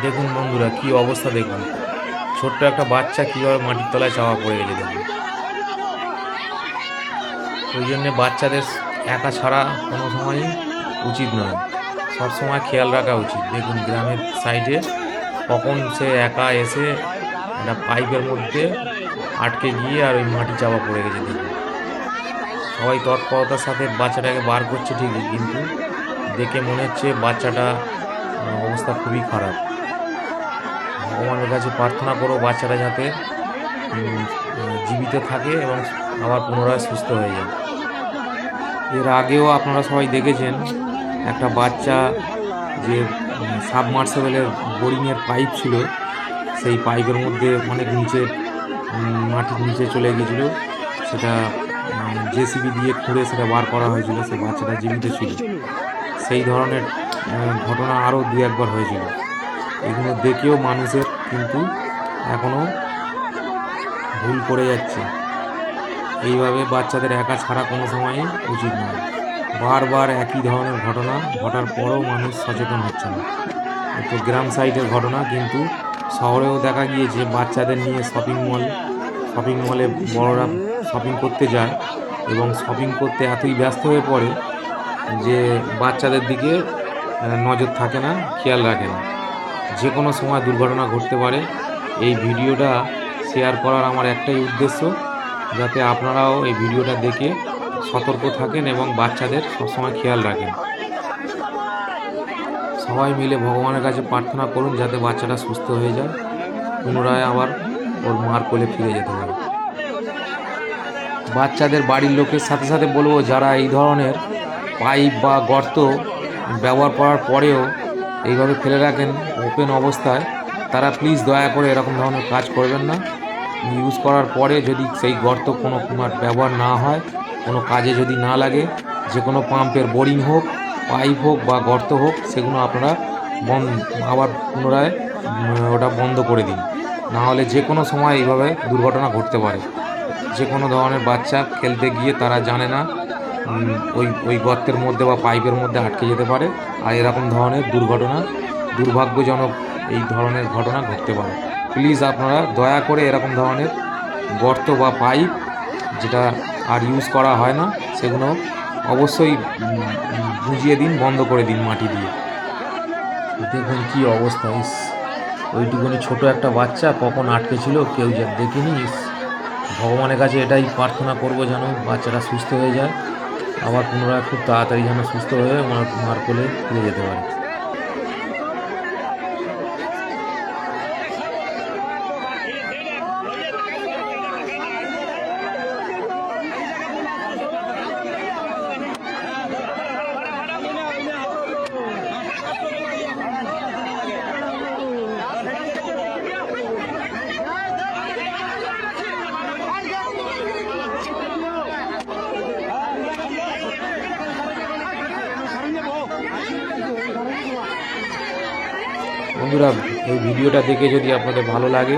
দেখুন বন্ধুরা, কি অবস্থা দেখুন। ছোট্ট একটা বাচ্চা কীভাবে মাটির তলায় চাপা পড়ে গেছে দেখুন। ওই জন্যে বাচ্চাদের একা ছাড়া কোনো সময়ই উচিত নয়, সব সময় খেয়াল রাখা উচিত। দেখুন গ্রামের সাইডে কখন সে একা এসে একটা পাইপের মধ্যে আটকে গিয়ে আর ওই মাটি চাপা পড়ে গেছে দেখুন। সবাই তৎপরতার সাথে বাচ্চাটাকে বার করছে ঠিকই, কিন্তু দেখে মনে হচ্ছে বাচ্চাটা অবস্থা খুবই খারাপ। ভগবানের কাছে প্রার্থনা করো বাচ্চাটা যাতে জীবিত থাকে এবং আবার পুনরায় সুস্থ হয়ে যায়। এর আগেও আপনারা সবাই দেখেছেন একটা বাচ্চা যে সাবমার্সেবলের বোরিংয়ের পাইপ ছিল, সেই পাইপের মধ্যে অনেক নিচে মাটির নিচে চলে গিয়েছিলো। সেটা জেসিবি দিয়ে খুঁড়ে সেটা বার করা হয়েছিল, সেই বাচ্চাটা জীবিত ছিল। সেই ধরনের ঘটনা আরও দু একবার হয়েছিল। এগুলো দেখেও মানুষের কিন্তু এখনও ভুল করে যাচ্ছে। এইভাবে বাচ্চাদের একা ছাড়া কোনো সময়ই উচিত নয়। বারবার একই ধরনের ঘটনা ঘটার পরেও মানুষ সচেতন হচ্ছে না। তো গ্রাম সাইডের ঘটনা, কিন্তু শহরেও দেখা গিয়েছে বাচ্চাদের নিয়ে শপিং মলে বড়রা শপিং করতে যায় এবং শপিং করতে এতই ব্যস্ত হয়ে পড়ে যে বাচ্চাদের দিকে নজর থাকে না, খেয়াল রাখে না। যে কোনো সময় দুর্ঘটনা ঘটতে পারে। এই ভিডিওটা শেয়ার করার আমার একটাই উদ্দেশ্য, যাতে আপনারাও এই ভিডিওটা দেখে সতর্ক থাকেন এবং বাচ্চাদের সবসময় খেয়াল রাখেন। সবাই মিলে ভগবানের কাছে প্রার্থনা করুন যাতে বাচ্চাটা সুস্থ হয়ে যায়, পুনরায় আবার ওর মার কোলে ফিরে যেতে পারে। বাচ্চাদের বাড়ির লোকের সাথে সাথে বলবো, যারা এই ধরনের পাইপ বা গর্ত ব্যবহার করার পরেও এইভাবে ফেলে রাখেন ওপেন অবস্থায়, তারা প্লিজ দয়া করে এরকম ধরনের কাজ করবেন না। ইউজ করার পরে যদি সেই গর্ত কোনো ব্যবহার না হয়, কোনো কাজে যদি না লাগে, যে কোনো পাম্পের বোরিং হোক, পাইপ হোক বা গর্ত হোক, সেগুলো আপনারা আবার পুনরায় ওটা বন্ধ করে দিন। না হলে যে কোনো সময় এইভাবে দুর্ঘটনা ঘটতে পারে। যে কোনো ধরনের বাচ্চা খেলতে গিয়ে তারা জানে না ওই গর্তের মধ্যে বা পাইপের মধ্যে আটকে যেতে পারে, আর এরকম ধরনের দুর্ভাগ্যজনক এই ধরনের ঘটনা ঘটতে পারে। প্লিজ আপনারা দয়া করে এরকম ধরনের গর্ত বা পাইপ যেটা আর ইউজ করা হয় না, সেগুলো অবশ্যই বুঝিয়ে দিন, বন্ধ করে দিন মাটি দিয়ে। দেখুন কি অবস্থা। ওইটুকুনি ছোট একটা বাচ্চা কখন আটকে ছিল কেউ দেখিনি। ভগবানের কাছে এটাই প্রার্থনা করব যেন বাচ্চাটা সুস্থ হয়ে যায়, আবার পুনরায় খুব তাড়াতাড়ি যেন সুস্থ হয়ে মার কোলে ফিরে যেতে পারে। বন্ধুরা, এই ভিডিওটা দেখে যদি আপনাদের ভালো লাগে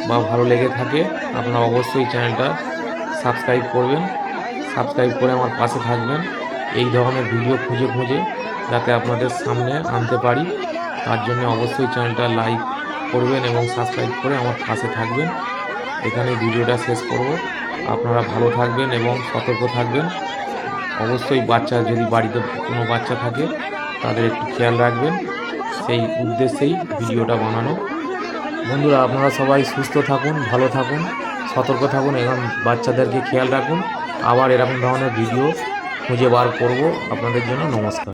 বা ভালো লেগে থাকে, আপনারা অবশ্যই চ্যানেলটা সাবস্ক্রাইব করবেন। সাবস্ক্রাইব করে আমার পাশে থাকবেন। এই ধরনের ভিডিও খুঁজে খুঁজে যাতে আপনাদের সামনে আনতে পারি, তার জন্য অবশ্যই চ্যানেলটা লাইক করবেন এবং সাবস্ক্রাইব করে আমার পাশে থাকবেন। এখানে ভিডিওটা শেষ করব। আপনারা ভালো থাকবেন এবং সতর্ক থাকবেন। অবশ্যই বাচ্চা যদি বাড়িতে কোনো বাচ্চা থাকে তাদের একটু খেয়াল রাখবেন, সেই উদ্দেশ্যেই ভিডিওটা বানানো। বন্ধুরা, আপনারা সবাই সুস্থ থাকুন, ভালো থাকুন, সতর্ক থাকুন এবং বাচ্চাদেরকে খেয়াল রাখুন। আবার এরকম ধরনের ভিডিও খুঁজে বার করব আপনাদের জন্য। নমস্কার।